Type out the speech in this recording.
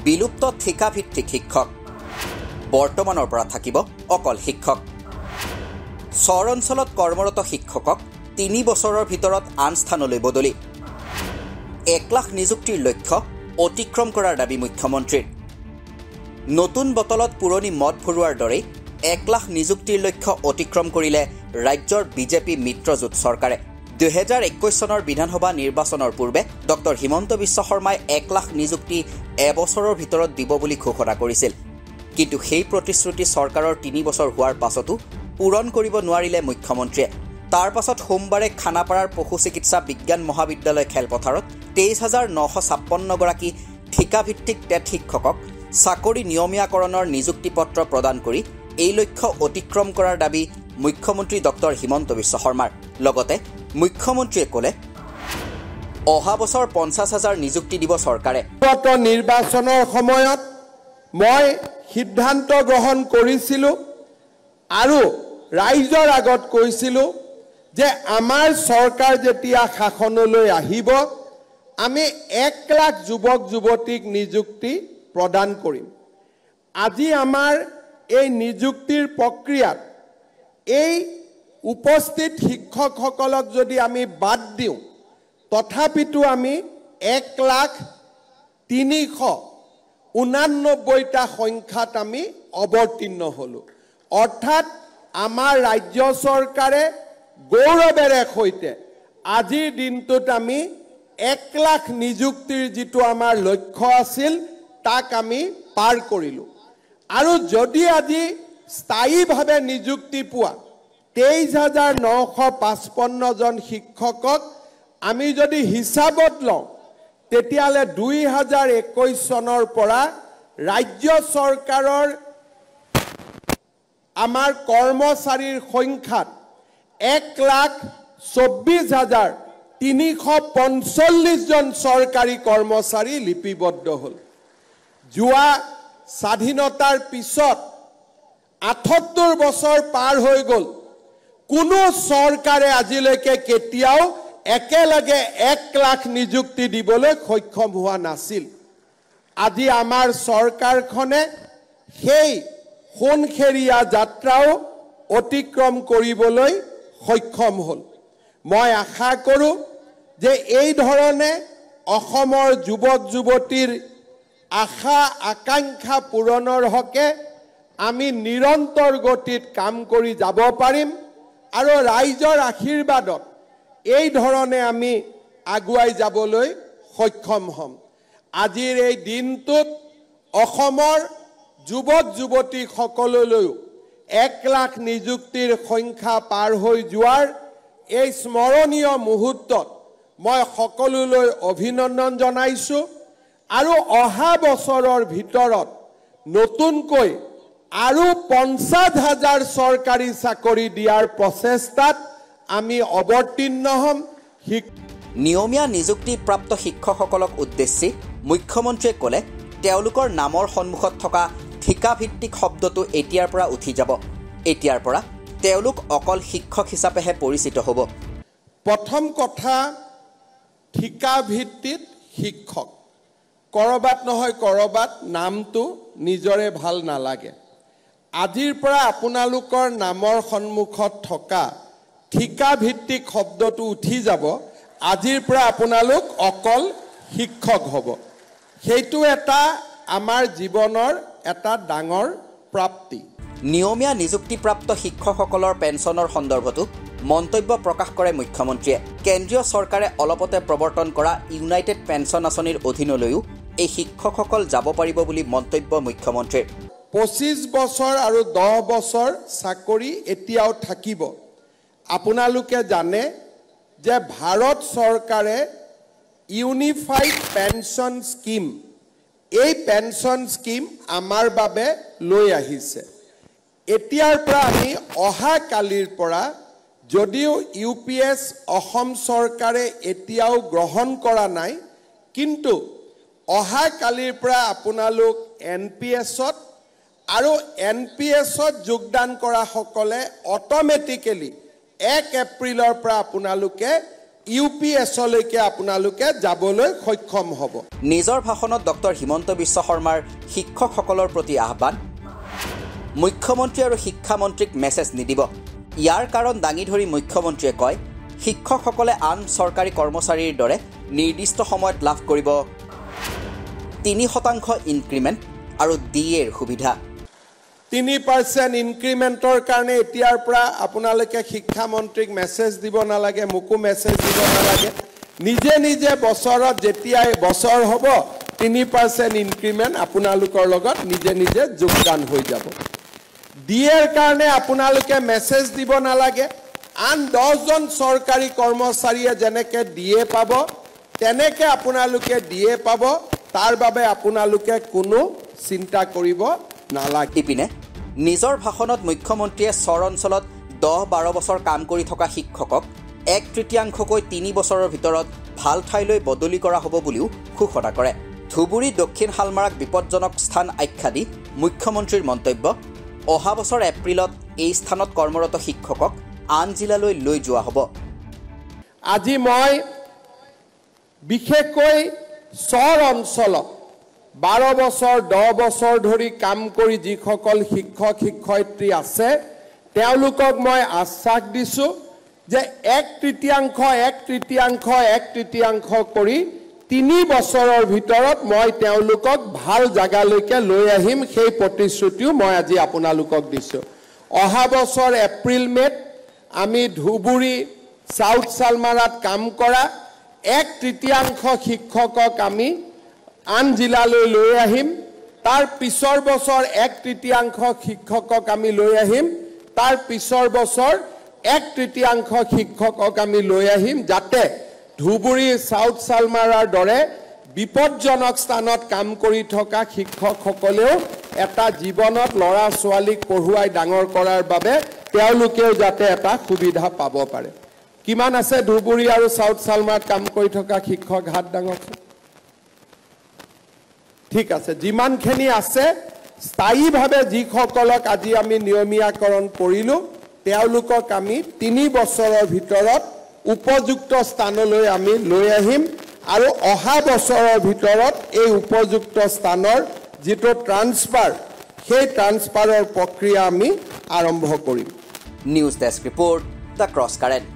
বিলুপ্ত ঠিকাভিত্তিক শিক্ষক বৰ্তমানৰ পৰা থাকিব অকল শিক্ষক চৰ অঞ্চলত কৰ্মৰত শিক্ষকক 3 বছৰৰ ভিতৰত আন স্থানলৈ বদলি 1 লাখ নিযুক্তিৰ লক্ষ্য অতিক্ৰম কৰাৰ দাবী মুখ্যমন্ত্ৰীৰ নতুন বটলত পুৰণি মদ ভৰুৱাৰ দৰে 1 লাখ নিযুক্তিৰ লক্ষ্য অতিক্ৰম কৰিলে ৰাজ্যৰ বিজেপি মিত্ৰজোঁট চৰকাৰে 2021 চনৰ বিধানসভা নিৰ্বাচনৰ পূৰ্বে ডক্টৰ হিমন্ত বিশ্ব শৰ্মাই 1 লাখ নিযুক্তি এবছৰৰ ভিতৰত দিব বুলি ঘোষণা কৰিছিল কিন্তু সেই প্ৰতিশ্ৰুতি চৰকাৰৰ 3 বছৰ হোৱাৰ পাছতো পূৰণ কৰিব নোৱাৰিলে মুখ্যমন্ত্ৰীয়ে তাৰ পাছত সোমবাৰে খানাপাৰাৰ পশু চিকিৎসা বিজ্ঞান মহাবিদ্যালয় খেলপথাৰত 23956 গৰাকী ঠিকাভিত্তিক টেট শিক্ষকক চাকৰি নিয়মীয়াকৰণৰ নিযুক্তি পত্ৰ প্ৰদান কৰি এই লক্ষ্য অতিক্ৰম কৰাৰ দাবী মুখ্যমন্ত্ৰী ডক্টৰ হিমন্ত বিশ্ব শৰ্মাৰ লগতে মুখ্যমন্ত্ৰীয়ে ক'লে অহা বছৰ 50,000 নিযুক্তি দিব চৰকাৰে নিৰ্বাচনৰ সময়ত মই সিদ্ধান্ত গ্ৰহণ কৰিছিলো আৰু ৰাইজৰ আগত কৈছিলো যে আমাৰ চৰকাৰ যেতিয়া শাসনলৈ আহিব আমি 1 লাখ যুৱক যুৱতীক নিযুক্তি প্ৰদান কৰিম আজি আমাৰ এই নিযুক্তিৰ প্ৰক্ৰিয়াত এই উপস্থিত শিক্ষকসকলক যদি আমি বাদ দিওঁ তথাপিতো আমি 1,389টা সংখ্যাত আমি অৱতীৰ্ণ হলো অৰ্থাৎ আমাৰ ৰাজ্য চৰকাৰে গৌৰৱেৰে সৈতে আজিৰ দিনটোত আমি 1 লাখ নিযুক্তিৰ যিটো আমাৰ লক্ষ্য আছিল তাক আমি পাৰ কৰিলো আৰু যদি আজি স্থায়ীভাৱে নিযুক্তি পোৱা 23,955 জন শিক্ষকক আমি যদি হিচাপত লওঁ তেতিয়ালে 2021 চনৰ পৰা ৰাজ্য চৰকাৰৰ আমাৰ কৰ্মচাৰীৰ সংখ্যাত 1,24,345 জন চৰকাৰী কৰ্মচাৰী লিপিবদ্ধ হ'ল যোৱা স্বাধীনতাৰ পিছত 78 বছৰ পাৰ হৈ গ'ল কোনো চৰকাৰে আজিলৈকে কেতিয়াও একেলগে 1 লাখ নিযুক্তি দিবলৈ সক্ষম হোৱা নাছিল আজি আমাৰ চৰকাৰখনে সেই সোণখেৰীয়া যাত্ৰাও অতিক্ৰম কৰিবলৈ সক্ষম হ'ল মই আশা কৰোঁ যে এই ধৰণে অসমৰ যুৱক যুৱতীৰ আশা আকাংক্ষা পূৰণৰ হকে আমি নিৰন্তৰ গতিত কাম কৰি যাব পাৰিম আৰু ৰাইজৰ আশীৰ্বাদত এই ধৰণে আমি আগুৱাই যাবলৈ সক্ষম হ'ম আজিৰ এই দিনটোত অসমৰ যুৱক যুৱতী সকললৈ 1 লাখ নিযুক্তিৰ সংখ্যা পাৰ হৈ যোৱাৰ এই স্মৰণীয় মুহূৰ্তত মই সকলোলৈ অভিনন্দন জনাইছো আৰু অহা বছৰৰ ভিতৰত নতুনকৈ আৰু 50,000 চৰকাৰী চাকৰি দিয়াৰ প্ৰচেষ্টাত আমি অৱতীৰ্ণ হ'ম নিয়মীয়া নিযুক্তিপ্ৰাপ্ত শিক্ষকসকলক উদ্দেশ্যি মুখ্যমন্ত্ৰীয়ে ক'লে তেওঁলোকৰ নামৰ সন্মুখত থকা ঠিকাভিত্তিক শব্দটো এতিয়াৰ পৰা উঠি যাব এতিয়াৰ পৰা তেওঁলোক অকল শিক্ষক হিচাপেহে পৰিচিত হ'ব প্ৰথম কথা ঠিকাভিত্তিক শিক্ষক কৰবাত নহয় কৰবাত নামটো নিজৰে ভাল নালাগে আজিৰ পৰা আপোনালোকৰ নামৰ সন্মুখত থকা ঠিকাভিত্তিক শব্দটো উঠি যাব আজিৰ পৰা আপোনালোক অকল শিক্ষক হ'ব সেইটো এটা আমাৰ জীৱনৰ এটা ডাঙৰ প্ৰাপ্তি নিয়মীয়া নিযুক্তিপ্ৰাপ্ত শিক্ষকসকলৰ পেঞ্চনৰ সন্দৰ্ভতো মন্তব্য প্ৰকাশ কৰে মুখ্যমন্ত্ৰীয়ে কেন্দ্ৰীয় চৰকাৰে অলপতে প্ৰৱৰ্তন কৰা ইউনাইটেড পেঞ্চন আঁচনিৰ অধীনলৈও এই শিক্ষকসকল যাব পাৰিব বুলি মন্তব্য মুখ্যমন্ত্ৰীৰ 25 বছৰ আৰু 10 বছৰ চাকৰি এতিয়াও থাকিব আপোনালোকে জানে যে ভাৰত চৰকাৰে ইউনিফাইড পেঞ্চন স্কিম এই পেঞ্চন স্কিম আমাৰ বাবে লৈ আহিছে এতিয়াৰ পৰা আমি অহা কালিৰ পৰা যদিও ইউপিএছ অসম চৰকাৰে এতিয়াও গ্ৰহণ কৰা নাই কিন্তু অহা কালিৰ পৰা আপোনালোক এনপিএছত আৰু এনপিএছত যোগদান কৰা সকলে অটোমেটিক্যালি 1 এপ্ৰিলৰ পৰা আপোনালোকে UPSলৈকে আপোনালোকে যাবলৈ সক্ষম হ'ব। নিজৰ ভাষণত ডক্টৰ হিমন্ত বিশ্ব শৰ্মাৰ শিক্ষকসকলৰ প্ৰতি আহ্বান, মুখ্যমন্ত্ৰী আৰু শিক্ষামন্ত্ৰীক মেছেজ নিদিব। ইয়াৰ কাৰণ দাঙি ধৰি মুখ্যমন্ত্ৰীয়ে কয়, শিক্ষকসকলে আন চৰকাৰী কৰ্মচাৰীৰ দৰে নিৰ্দিষ্ট সময়ত লাভ কৰিব 3% ইনক্ৰিমেণ্ট আৰু DAৰ সুবিধা। 3% ইনক্ৰিমেণ্টৰ কাৰণে এতিয়াৰ পৰা আপোনালোকে শিক্ষামন্ত্ৰীক মেছেজ দিব নালাগে, মোকো মেছেজ দিব নালাগে। নিজে নিজে বছৰত যেতিয়াই বছৰ হ'ব 3% ইনক্ৰিমেণ্ট আপোনালোকৰ লগত নিজে নিজে যোগদান হৈ যাব। DAৰ কাৰণে আপোনালোকে মেছেজ দিব নালাগে। আন 10জন চৰকাৰী কৰ্মচাৰীয়ে যেনেকৈ DA পাব তেনেকৈ আপোনালোকে DA পাব। তাৰ বাবে আপোনালোকে কোনো চিন্তা কৰিব নালাগে। ইপিনে নিজৰ ভাষণত মুখ্যমন্ত্ৰীয়ে চৰ অঞ্চলত 10-12 বছৰ কাম কৰি থকা শিক্ষকক 1/3কৈ 3 বছৰৰ ভিতৰত ভাল ঠাইলৈ বদলি কৰা হ'ব বুলিও ঘোষণা কৰে। ধুবুৰী দক্ষিণ শালমাৰাক বিপদজনক স্থান আখ্যা দি মুখ্যমন্ত্ৰীৰ মন্তব্য, অহা বছৰ এপ্ৰিলত এই স্থানত কৰ্মৰত শিক্ষকক আন জিলালৈ লৈ যোৱা হ'ব। আজি মই বিশেষকৈ চৰ অঞ্চলত 12 বছৰ 10 বছৰ ধৰি কাম কৰি যিসকল শিক্ষক শিক্ষয়িত্ৰী আছে তেওঁলোকক মই আশ্বাস দিছোঁ যে 1/3 কৰি 3 বছৰৰ ভিতৰত মই তেওঁলোকক ভাল জাগালৈকে লৈ আহিম। সেই প্ৰতিশ্ৰুতিও মই আজি আপোনালোকক দিছোঁ। অহা বছৰ এপ্ৰিল মে'ত আমি ধুবুৰী সাউথ শালমাৰাত কাম কৰা 1/3 শিক্ষকক আমি আন জিলালৈ লৈ আহিম। তাৰ পিছৰ বছৰ 1/3 শিক্ষকক আমি লৈ আহিম। তাৰ পিছৰ বছৰ 1/3 শিক্ষকক আমি লৈ আহিম, যাতে ধুবুৰী সাউথ শালমাৰাৰ দৰে বিপদজনক স্থানত কাম কৰি থকা শিক্ষকসকলেও এটা জীৱনত ল'ৰা ছোৱালীক পঢ়ুৱাই ডাঙৰ কৰাৰ বাবে তেওঁলোকেও যাতে এটা সুবিধা পাব পাৰে। কিমান আছে ধুবুৰী আৰু সাউথ শালমাৰাত কাম কৰি থকা শিক্ষক? হাত ডাঙৰকচোন। ঠিক আছে, যিমানখিনি আছে স্থায়ীভাৱে যিসকলক আজি আমি নিয়মীয়াকৰণ কৰিলোঁ তেওঁলোকক আমি 3 বছৰৰ ভিতৰত উপযুক্ত স্থানলৈ আমি লৈ আহিম আৰু অহা বছৰৰ ভিতৰত এই উপযুক্ত স্থানৰ যিটো ট্ৰান্সফাৰ সেই ট্ৰান্সফাৰৰ প্ৰক্ৰিয়া আমি আৰম্ভ কৰিম। News desk report, the cross current.